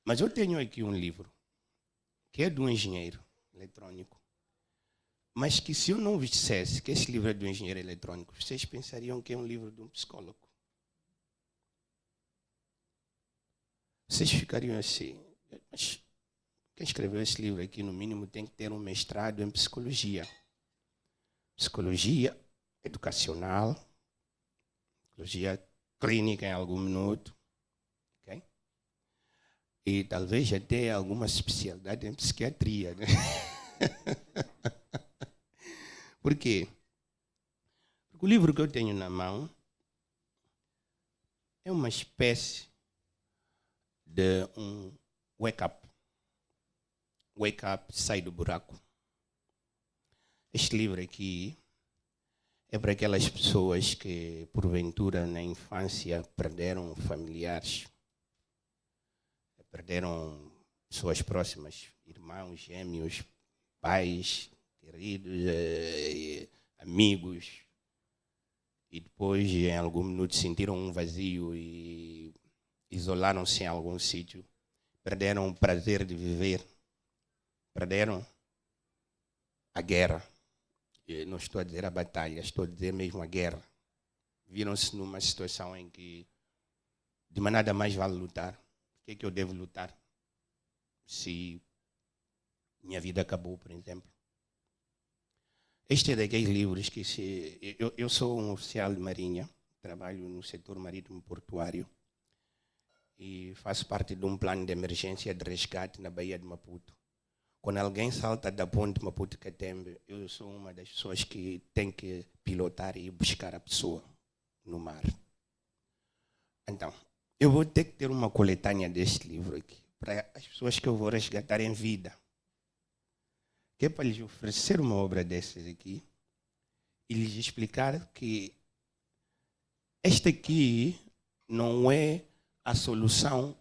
Mas eu tenho aqui um livro, que é de um engenheiro eletrônico, mas que se eu não vos dissesse que esse livro é do engenheiro eletrônico, vocês pensariam que é um livro de um psicólogo. Vocês ficariam assim, mas quem escreveu esse livro aqui, no mínimo, tem que ter um mestrado em psicologia. Psicologia educacional, psicologia clínica em algum minuto, okay? E talvez até alguma especialidade em psiquiatria, né? Por quê? Porque o livro que eu tenho na mão é uma espécie de um wake-up. Wake-up, sai do buraco. Este livro aqui é para aquelas pessoas que, porventura, na infância, perderam familiares, perderam pessoas próximas, irmãos, gêmeos, pais, queridos, amigos, e depois, em algum minuto, sentiram um vazio e isolaram-se em algum sítio, perderam o prazer de viver, perderam a guerra. Eu não estou a dizer a batalha, estou a dizer mesmo a guerra. Viram-se numa situação em que de nada mais vale lutar. Por que é que eu devo lutar? Se minha vida acabou, por exemplo. Este é daqueles livros que eu sou um oficial de marinha, trabalho no setor marítimo portuário e faço parte de um plano de emergência de resgate na Baía de Maputo. Quando alguém salta da ponte Maputo-Catembe, eu sou uma das pessoas que tem que pilotar e buscar a pessoa no mar. Então, eu vou ter que ter uma coletânea deste livro aqui, para as pessoas que eu vou resgatar em vida. Que é para lhes oferecer uma obra dessas aqui e lhes explicar que esta aqui não é a solução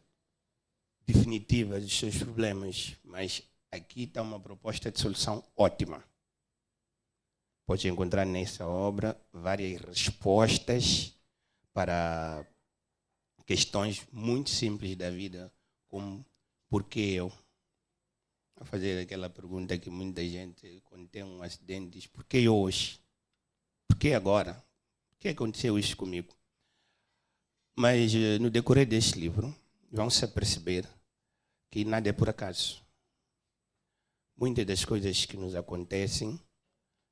definitiva dos seus problemas, mas aqui está uma proposta de solução ótima. Pode encontrar nessa obra várias respostas para questões muito simples da vida, como por que eu? A fazer aquela pergunta que muita gente, quando tem um acidente, diz: por que eu hoje? Por que agora? Por que aconteceu isso comigo? Mas no decorrer deste livro, vão-se aperceber que nada é por acaso. Muitas das coisas que nos acontecem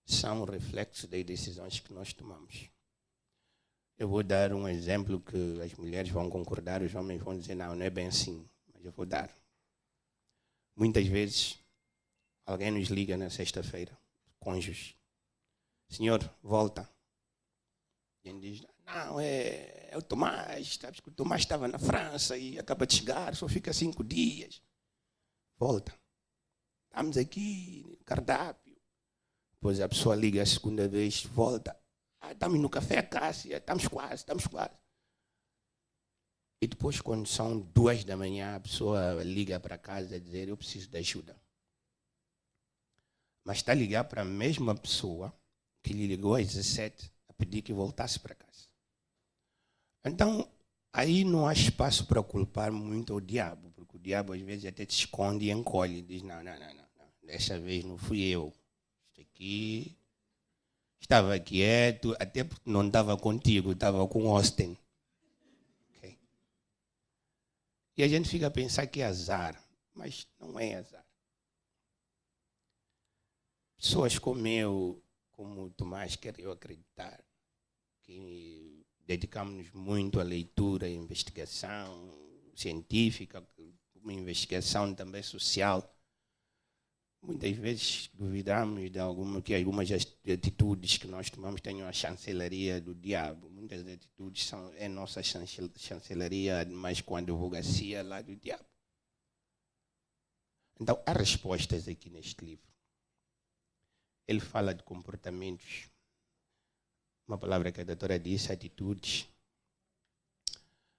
são reflexos das decisões que nós tomamos. Eu vou dar um exemplo que as mulheres vão concordar, os homens vão dizer: não, não é bem assim, mas eu vou dar. Muitas vezes, alguém nos liga na sexta-feira, cônjuge: senhor, volta. E ele diz: não, é o Tomás, sabes que o Tomás estava na França e acaba de chegar, só fica 5 dias. Volta. Estamos aqui, cardápio. Depois a pessoa liga a segunda vez, volta. Estamos no café Cássia, estamos quase. E depois, quando são 2 da manhã, a pessoa liga para casa a dizer: eu preciso de ajuda. Mas está a ligar para a mesma pessoa que lhe ligou às 17 a pedir que voltasse para casa. Então, aí não há espaço para culpar muito o diabo, porque o diabo às vezes até te esconde e encolhe e diz: não, dessa vez não fui eu. Isto aqui estava quieto, até porque não estava contigo, estava com o Austin. Okay? E a gente fica a pensar que é azar, mas não é azar. Pessoas como eu, como o Tomás, quero eu acreditar, que dedicamos-nos muito à leitura e investigação científica, uma investigação também social. Muitas vezes duvidamos de algumas atitudes que nós tomamos tenham a chancelaria do diabo. Muitas atitudes é nossa chancelaria, mas com a advocacia lá do diabo. Então, há respostas aqui neste livro. Ele fala de comportamentos, uma palavra que a doutora disse, atitudes,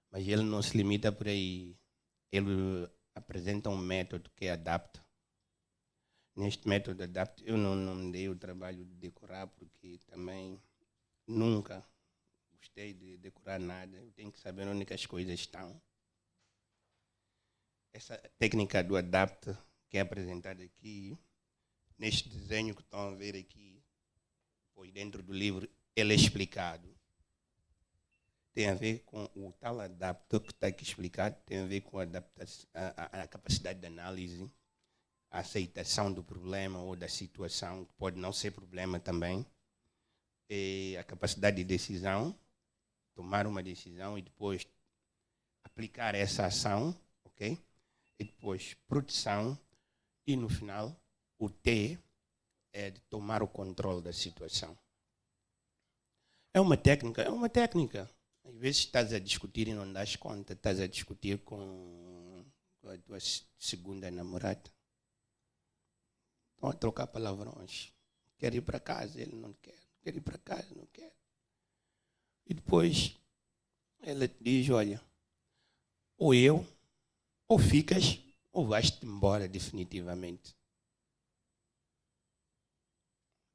mas ele não se limita por aí. Ele apresenta um método que adapta. Neste método adapta, eu não me dei o trabalho de decorar, porque também nunca gostei de decorar nada. Eu tenho que saber onde as coisas estão. essa técnica do ADAPT que é apresentada aqui, neste desenho que estão a ver aqui, pois dentro do livro ele é explicado. Tem a ver com o tal ADAPT que está aqui explicado, tem a ver com a capacidade de análise, a aceitação do problema ou da situação, que pode não ser problema também, e a capacidade de decisão, tomar uma decisão e depois aplicar essa ação, ok? E depois proteção e no final o T é de tomar o controle da situação. É uma técnica, é uma técnica. Às vezes estás a discutir e não das conta, estás a discutir com a tua segunda namorada. Estão a trocar palavrões. Quer ir para casa, ele não quer. Quer ir para casa, não quer. E depois ela te diz, olha, ou ficas, ou vais-te embora definitivamente.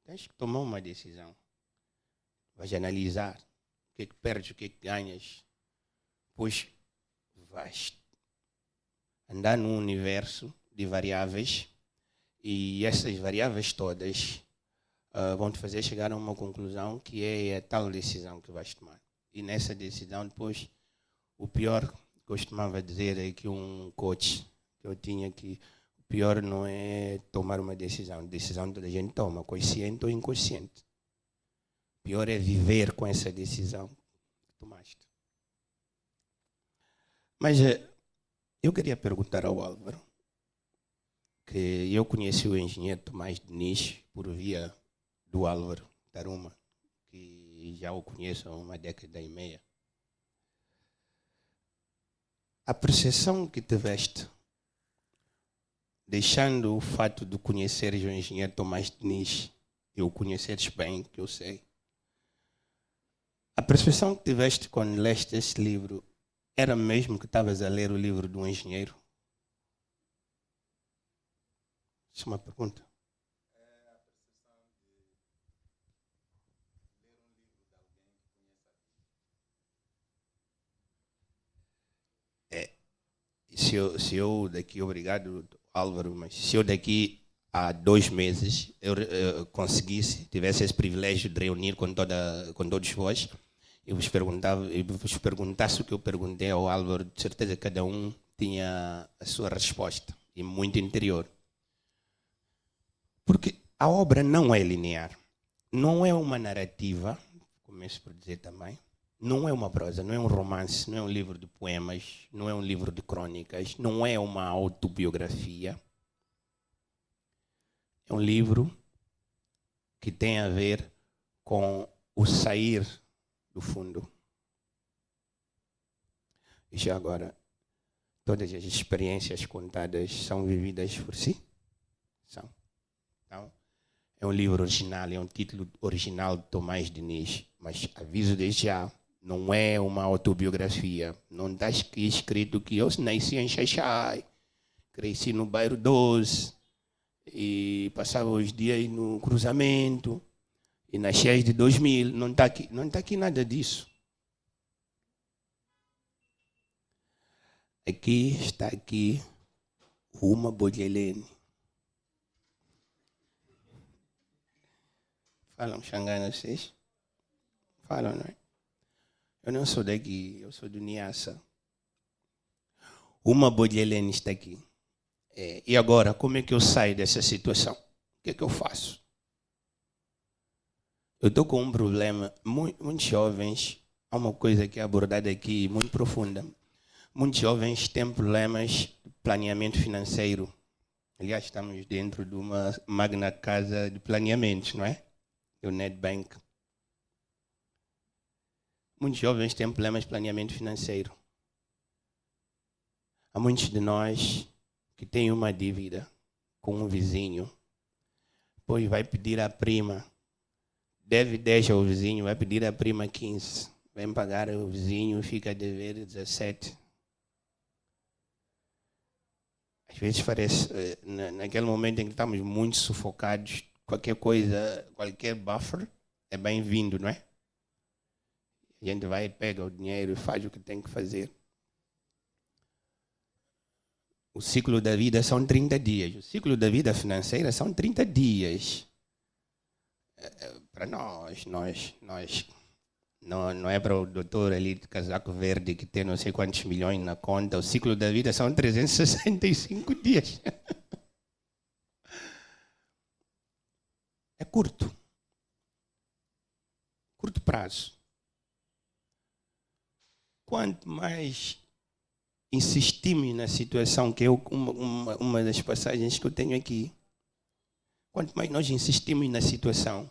Tens que tomar uma decisão. Vais analisar o que é que perdes, o que é que ganhas. Pois vais andar num universo de variáveis e essas variáveis todas vão te fazer chegar a uma conclusão que é a tal decisão que vais tomar. E nessa decisão depois, o pior, costumava dizer é que um coach que eu tinha que o pior não é tomar uma decisão. Decisão toda a gente toma, consciente ou inconsciente. O pior é viver com essa decisão que tomaste. Mas eu queria perguntar ao Álvaro, que eu conheci o engenheiro Tomás Diniz por via do Álvaro Taruma, que já o conheço há uma década e meia. A percepção que tiveste, deixando o fato de conheceres o engenheiro Tomás Diniz e o conheceres bem, que eu sei, a percepção que tiveste quando leste esse livro era mesmo que estavas a ler o livro de um engenheiro? Isso é uma pergunta. Se eu daqui, obrigado Álvaro, mas se eu daqui a 2 meses eu conseguisse, tivesse esse privilégio de reunir com todos vós, eu vos perguntasse o que eu perguntei ao Álvaro, de certeza que cada um tinha a sua resposta, e muito interior. Porque a obra não é linear, não é uma narrativa, começo por dizer também, não é uma prosa, não é um romance, não é um livro de poemas, não é um livro de crônicas, não é uma autobiografia. É um livro que tem a ver com o sair do fundo. E já agora, todas as experiências contadas são vividas por si? São. Então, é um livro original, é um título original de Tomás Diniz, mas aviso desde já, não é uma autobiografia. Não está escrito que eu nasci em Xaixai, cresci no bairro 12 e passava os dias no cruzamento e nas cheias de 2000. Não está aqui nada disso. Aqui está aqui uma Bodelene. Falam Xangana vocês? Falam, não é? Eu não sou daqui, eu sou do Niassa. Uma Bodelene está aqui. E agora, como é que eu saio dessa situação? O que é que eu faço? Eu estou com um problema. Muitos jovens, há uma coisa que é abordada aqui muito profunda. Muitos jovens têm problemas de planeamento financeiro. Aliás, estamos dentro de uma magna casa de planeamento, não é? O Nedbank. Muitos jovens têm problemas de planeamento financeiro. Há muitos de nós que têm uma dívida com um vizinho, pois vai pedir à prima, deve 10 ao vizinho, vai pedir à prima 15, vem pagar o vizinho, fica a dever 17. Às vezes parece, naquele momento em que estamos muito sufocados, qualquer coisa, qualquer buffer é bem-vindo, não é? A gente vai, pega o dinheiro e faz o que tem que fazer. O ciclo da vida são 30 dias. O ciclo da vida financeira são 30 dias. Para nós. Não é para o doutor ali de casaco verde que tem não sei quantos milhões na conta. O ciclo da vida são 365 dias. É curto. Curto prazo. Quanto mais insistimos na situação, que é uma das passagens que eu tenho aqui, quanto mais nós insistimos na situação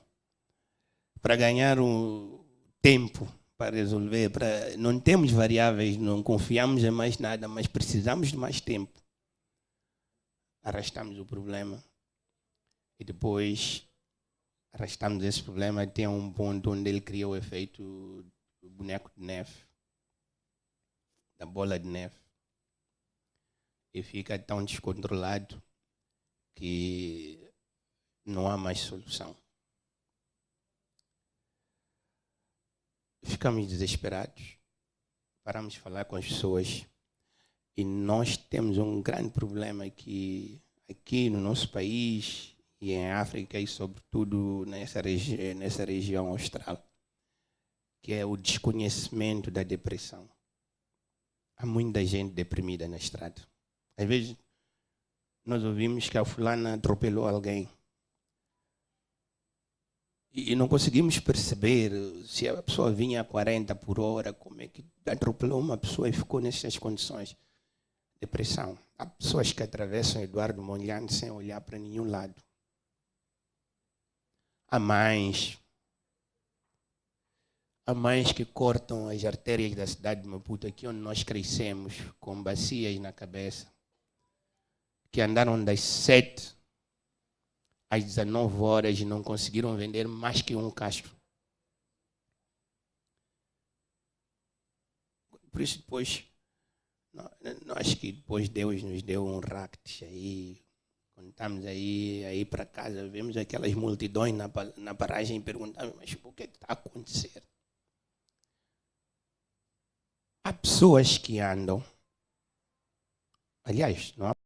para ganhar um tempo para resolver, não temos variáveis, não confiamos em mais nada, mas precisamos de mais tempo, arrastamos o problema e depois arrastamos esse problema até um ponto onde ele cria o efeito do boneco de neve, da bola de neve, e fica tão descontrolado que não há mais solução. Ficamos desesperados, paramos de falar com as pessoas e nós temos um grande problema que aqui no nosso país e em África e sobretudo nessa região austral, que é o desconhecimento da depressão. Há muita gente deprimida na estrada. Às vezes nós ouvimos que a fulana atropelou alguém e não conseguimos perceber se a pessoa vinha a 40 por hora, como é que atropelou uma pessoa e ficou nessas condições. Depressão. Há pessoas que atravessam Eduardo Mondlane sem olhar para nenhum lado. Há mães que cortam as artérias da cidade de Maputo, aqui onde nós crescemos, com bacias na cabeça, que andaram das 7 às 19 horas e não conseguiram vender mais que um cacho. Por isso depois, nós que depois Deus nos deu um racket aí, quando estamos aí para casa, vemos aquelas multidões na paragem e perguntamos, mas o que está a acontecer? Há pessoas que andam, aliás, não há